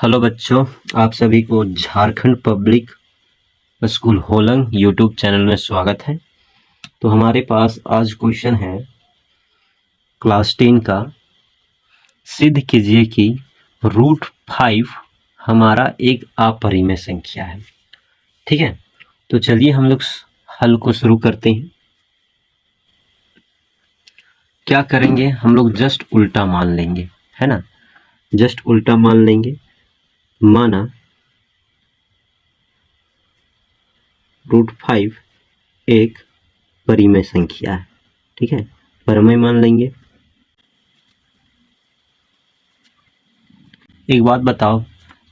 Hello बच्चों, आप सभी को Jharkhand public school Holang YouTube channel में स्वागत है। तो हमारे पास आज क्वेश्चन है क्लास 10 का। सिद्ध कीजिए कि √5 हमारा एक अपरिमेय संख्या है। ठीक है, तो चलिए हम लोग हल को शुरू करते हैं। क्या करेंगे, हम लोग जस्ट उल्टा मान लेंगे, है ना। जस्ट उल्टा मान लेंगे। माना √5 एक परिमेय संख्या है। ठीक है, परिमेय मान लेंगे। एक बात बताओ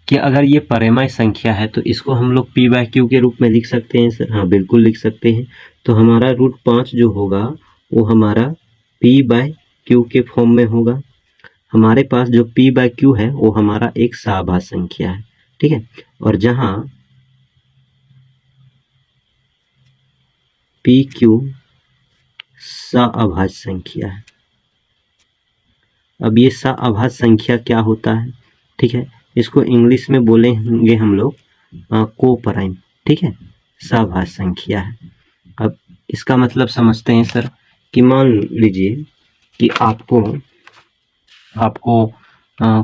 कि अगर ये परिमेय संख्या है तो इसको हम लोग p/q के रूप में लिख सकते हैं सर? हाँ, बिल्कुल लिख सकते हैं। तो हमारा √5 जो होगा वो हमारा p/q के फॉर्म में होगा। हमारे पास जो p/q है वो हमारा एक सहाभाज्य संख्या है। ठीक है, और जहां pq सहाभाज्य संख्या है। अब ये सहाभाज्य संख्या क्या होता है? ठीक है, इसको इंग्लिश में बोलेंगे हम लोग कोप्राइम। ठीक है, सहाभाज्य संख्या है। अब इसका मतलब समझते हैं सर कि मान लीजिए कि आपको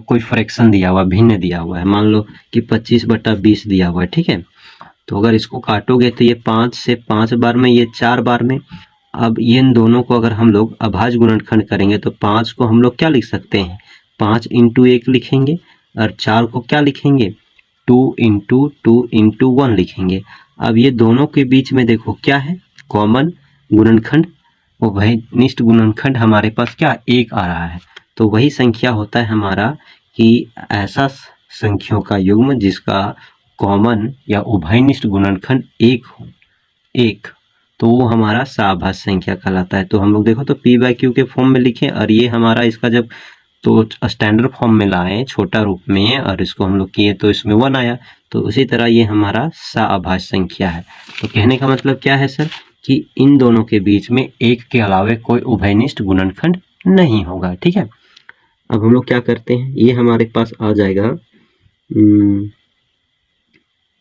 कोई फ्रैक्शन दिया हुआ, भिन्न दिया हुआ है। मान लो कि 25/20 दिया हुआ है। ठीक है, तो अगर इसको काटोगे तो ये 5 से 5 बार में, ये 4 बार में। अब ये इन दोनों को अगर हम लोग अभाज्य गुणनखंड करेंगे तो 5 को हम लोग क्या लिख सकते हैं? 5 × 1 लिखेंगे, और 4 को क्या लिखेंगे? 2 × 2 × 1 लिखेंगे। अब ये दोनों के बीच में देखो क्या है? कॉमन गुणनखंड, उभयनिष्ठ गुणनखंड हमारे पास क्या 1 आ रहा है। तो वही संख्या होता है हमारा कि ऐसा संख्याओं का युग्म जिसका कॉमन या उभयनिष्ठ गुणनखंड 1 हो, 1, तो वो हमारा सहाभाज्य संख्या कहलाता है। तो हम लोग देखो तो p/q के फॉर्म में लिखें, और ये हमारा इसका जब तो स्टैंडर्ड फॉर्म में लाए छोटा रूप में, और इसको हम लोग किए तो इसमें 1 आया। तो उसी तरह ये हमारा सहाभाज्य संख्या है। तो कहने का मतलब क्या है सर कि इन दोनों के बीच में 1 के अलावे कोई उभयनिष्ठ गुणनखंड नहीं होगा। ठीक है, अब हम लोग क्या करते हैं, ये हमारे पास आ जाएगा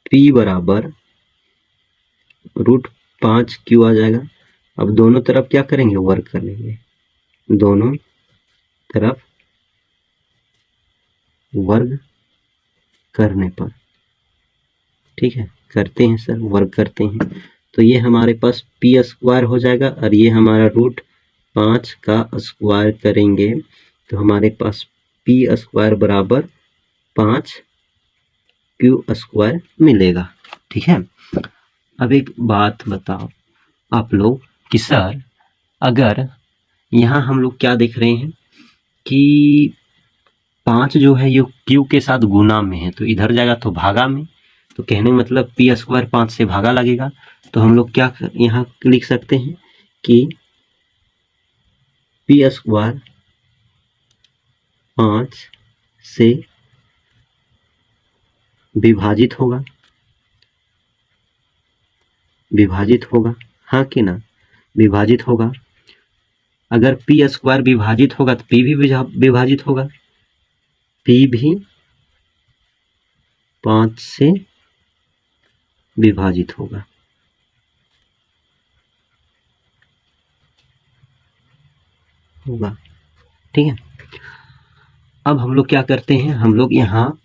p बराबर √5q आ जाएगा। अब दोनों तरफ क्या करेंगे? वर्ग कर लेंगे। दोनों तरफ वर्ग करने पर, ठीक है, करते हैं सर, वर्ग करते हैं। तो ये हमारे पास p² हो जाएगा, और ये हमारा √5 का स्क्वायर करेंगे तो हमारे पास p² बराबर 5q² मिलेगा। ठीक है, अब एक बात बताओ आप लोग कि सर अगर यहाँ हम लोग क्या देख रहे हैं कि 5 जो है ये q के साथ गुना में है, तो इधर जाएगा तो भागा में। तो कहने का मतलब p² 5 से भागा लगेगा। तो हम लोग क्या यहाँ लिख सकते हैं कि p² 5 से विभाजित होगा, विभाजित होगा, हाँ कि ना? विभाजित होगा। अगर p² विभाजित होगा तो p भी विभाजित होगा। p भी 5 से विभाजित होगा। ठीक है, अब हम लोग क्या करते हैं, हम लोग यहाँ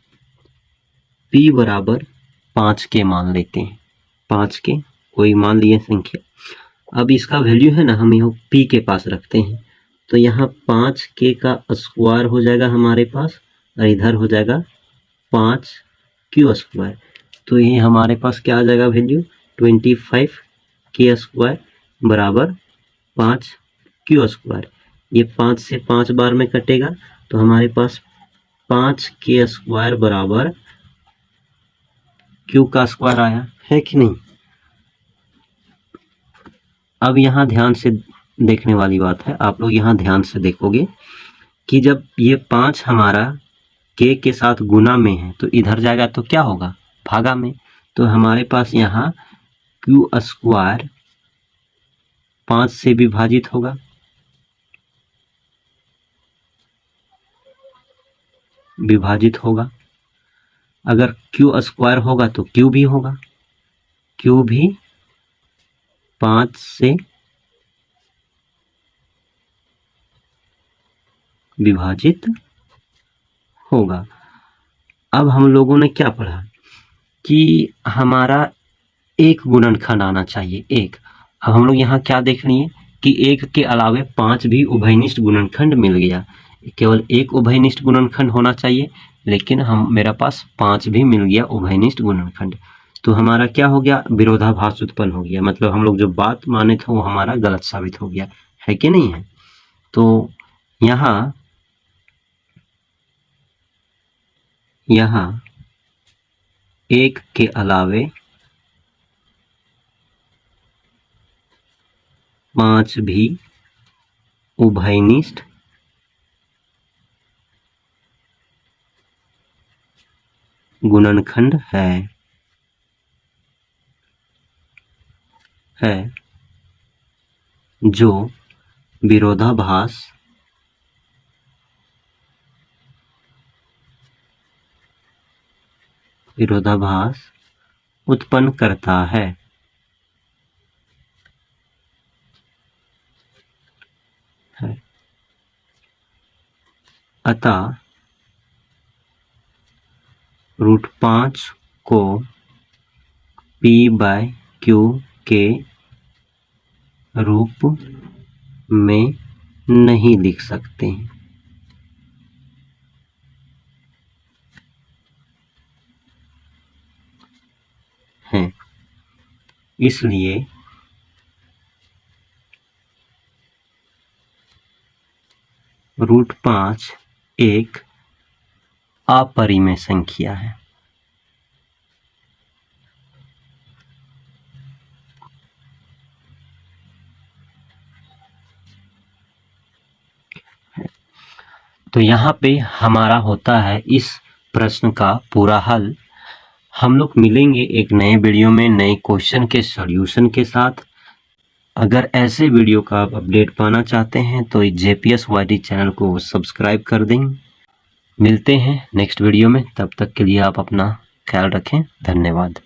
p बराबर 5 के मान लेते हैं। 5 के कोई मान लिए संख्या। अब इसका वैल्यू है ना, हम यहाँ p के पास रखते हैं। तो यहाँ 5k का स्क्वायर हो जाएगा हमारे पास, और इधर हो जाएगा 5q²। तो ये हमारे पास क्या आ जाएगा वैल्यू? 25k² बराबर 5q²। ये 5 से 5 बार में कटेगा, तो हमारे पास 5k² बराबर q का स्क्वायर आया है कि नहीं? अब यहाँ ध्यान से देखने वाली बात है, आप लोग यहाँ ध्यान से देखोगे कि जब ये 5 हमारा k के साथ गुना में है तो इधर जाएगा तो क्या होगा? भागा में। तो हमारे पास यहाँ q² 5 से विभाजित होगा, विभाजित होगा। अगर क्यू स्क्वायर होगा तो क्यू भी होगा, क्यू भी 5 से विभाजित होगा। अब हम लोगों ने क्या पढ़ा कि हमारा एक गुणनखंड आना चाहिए, एक। अब हम लोग यहाँ क्या देख रही हैं कि एक के अलावे 5 भी उभयनिष्ठ गुणनखंड मिल गया। केवल एक उभयनिष्ठ गुणनखंड होना चाहिए, लेकिन मेरा पास 5 भी मिल गया उभयनिष्ठ गुणनखंड। तो हमारा क्या हो गया, विरोधाभास उत्पन्न हो गया, मतलब हम लोग जो बात माने थे वो हमारा गलत साबित हो गया, है कि नहीं है। तो यहाँ एक के अलावे 5 भी उभयनिष्ठ गुणनखंड है जो विरोधाभास उत्पन्न करता है। अतः √5 को P/Q के रूप में नहीं लिख सकते हैं, इसलिए √5 एक अपरिमेय संख्या है। तो यहाँ पे हमारा होता है इस प्रश्न का पूरा हल। हम लोग मिलेंगे एक नए वीडियो में नए क्वेश्चन के सॉल्यूशन के साथ। अगर ऐसे वीडियो का आप अपडेट पाना चाहते हैं तो JPS YT चैनल को सब्सक्राइब कर दें। मिलते हैं नेक्स्ट वीडियो में, तब तक के लिए आप अपना ख्याल रखें। धन्यवाद।